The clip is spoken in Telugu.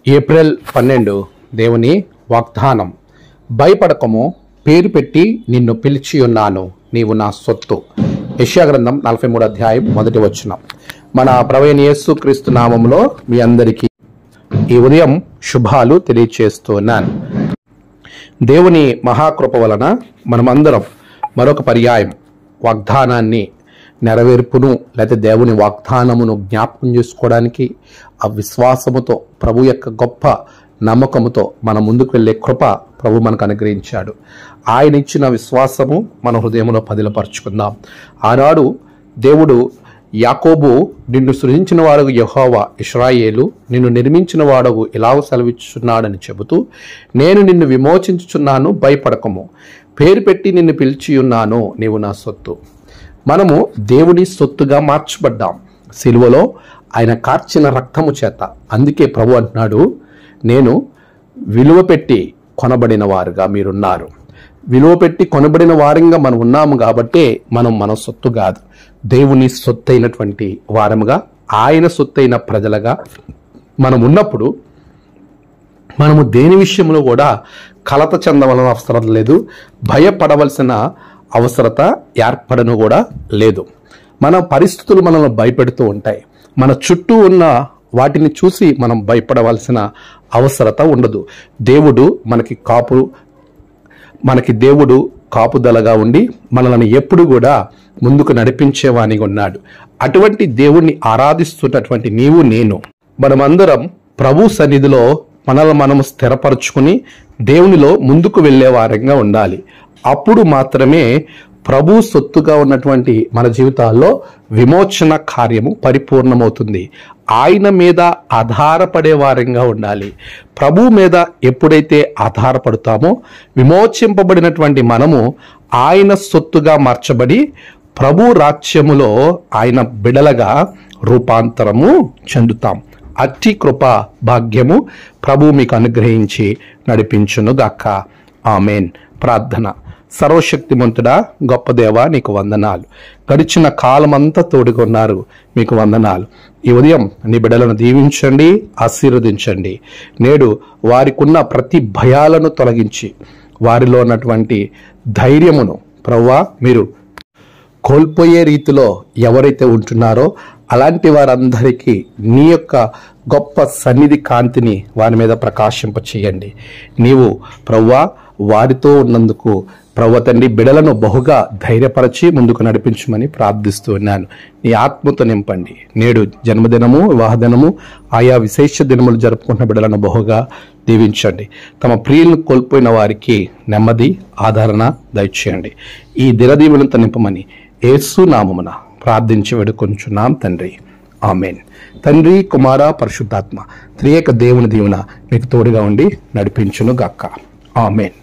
ఏప్రిల్ 12 దేవుని వాగ్దానం. భయపడకము, పేరు పెట్టి నిన్ను పిలిచి ఉన్నాను, నీవు నా సొత్తు. యెషయా గ్రంథం 43 అధ్యాయం 1 వచనం. మన ప్రభువైన యేసుక్రీస్తు నామములో మీ అందరికీ ఈ ఉదయం శుభాలు తెలియచేస్తున్నాను. దేవుని మహాకృప వలన మనమందరం మరొక పర్యాయం వాగ్దానాన్ని నెరవేర్పును లేదా దేవుని వాగ్దానమును జ్ఞాపకం చేసుకోవడానికి ఆ విశ్వాసముతో ప్రభు యొక్క గొప్ప నమ్మకముతో మన ముందుకు వెళ్ళే కృప ప్రభు మనకు అనుగ్రహించాడు. ఆయన ఇచ్చిన విశ్వాసము మన హృదయంలో పదిలపరుచుకుందాం. ఆనాడు దేవుడు యాకోబు, నిన్ను సృజించిన వాడగు యెహోవా, ఇశ్రాయేలు నిన్ను నిర్మించిన వాడగు ఇలాగ సెలవిచ్చుచున్నాడని చెబుతూ, నేను నిన్ను విమోచించుచున్నాను, భయపడకము, పేరు పెట్టి నిన్ను పిలిచి ఉన్నాను, నీవు నా సొత్తు. మనము దేవుని సొత్తుగా మార్చబడ్డాం సిలువలో ఆయన కార్చిన రక్తము చేత. అందుకే ప్రభు అంటున్నాడు, నేను విలువ పెట్టి కొనబడిన వారుగా మీరున్నారు. విలువ పెట్టి కొనబడిన వారంగా మనం ఉన్నాము కాబట్టే మనం మన సొత్తు కాదు, దేవుని సొత్తైనటువంటి వారముగా, ఆయన సొత్తైన ప్రజలుగా మనం ఉన్నప్పుడు మనము దేని విషయంలో కూడా కలత చెందవలసిన అవసరం లేదు, భయపడవలసిన అవసరత ఏర్పడను కూడా లేదు. మన పరిస్థితులు మనల్ని భయపెడుతూ ఉంటాయి. మన చుట్టూ ఉన్న వాటిని చూసి మనం భయపడవలసిన అవసరత ఉండదు. దేవుడు దేవుడు కాపుదలగా ఉండి మనల్ని ఎప్పుడు కూడా ముందుకు నడిపించేవానిగా ఉన్నాడు. అటువంటి దేవుణ్ణి ఆరాధిస్తున్నటువంటి నీవు నేను మనమందరం ప్రభు సన్నిధిలో మనల్ని మనము స్థిరపరచుకుని దేవునిలో ముందుకు వెళ్ళే వారంగా ఉండాలి. అప్పుడు మాత్రమే ప్రభు సొత్తుగా ఉన్నటువంటి మన జీవితాల్లో విమోచన కార్యము పరిపూర్ణమవుతుంది. ఆయన మీద ఆధారపడే వారంగా ఉండాలి. ప్రభు మీద ఎప్పుడైతే ఆధారపడతామో విమోచింపబడినటువంటి మనము ఆయన సొత్తుగా మార్చబడి ప్రభు రాజ్యములో ఆయన బిడలగా రూపాంతరము చెందుతాం. అట్టి కృప భాగ్యము ప్రభు మీకు అనుగ్రహించి నడిపించునుగాక. ఆమేన్. ప్రార్థన. సర్వశక్తిమంతుడా, గొప్ప దేవా, నీకు వందనాలు. గడిచిన కాలమంతా తోడుకున్నారు, మీకు వందనాలు. ఈ ఉదయం నీ బిడ్డలను దీవించండి, ఆశీర్వదించండి. నేడు వారికున్న ప్రతి భయాలను తొలగించి వారిలో ఉన్నటువంటి ధైర్యమును ప్రభువా మీరు కోల్పోయే రీతిలో ఎవరైతే ఉంటున్నారో అలాంటి వారందరికీ నీ యొక్క గొప్ప సన్నిధి కాంతిని వారి మీద ప్రకాశింప చేయండి. నీవు ప్రభువా వారితో ఉన్నందుకు ప్రభువా తండ్రి బిడలను బహుగా ధైర్యపరచి ముందుకు నడిపించమని ప్రార్థిస్తూ ఉన్నాను. నీ ఆత్మతో నింపండి. నేడు జన్మదినము, వివాహదినము, ఆయా విశేష దినములు జరుపుకుంటున్న బిడలను బహుగా దీవించండి. తమ ప్రియులను కోల్పోయిన వారికి నెమ్మది, ఆదరణ దయచేయండి. ఈ దినదీవులంతా నింపమని యేసు నామమున ప్రార్థించి వేడుకొంచున్నాం తండ్రి. ఆమేన్. తండ్రి, కుమార, పరిశుద్ధాత్మ త్రియేక దేవుని దీవెన మీకు తోడుగా ఉండి నడిపించును గాక. ఆమేన్.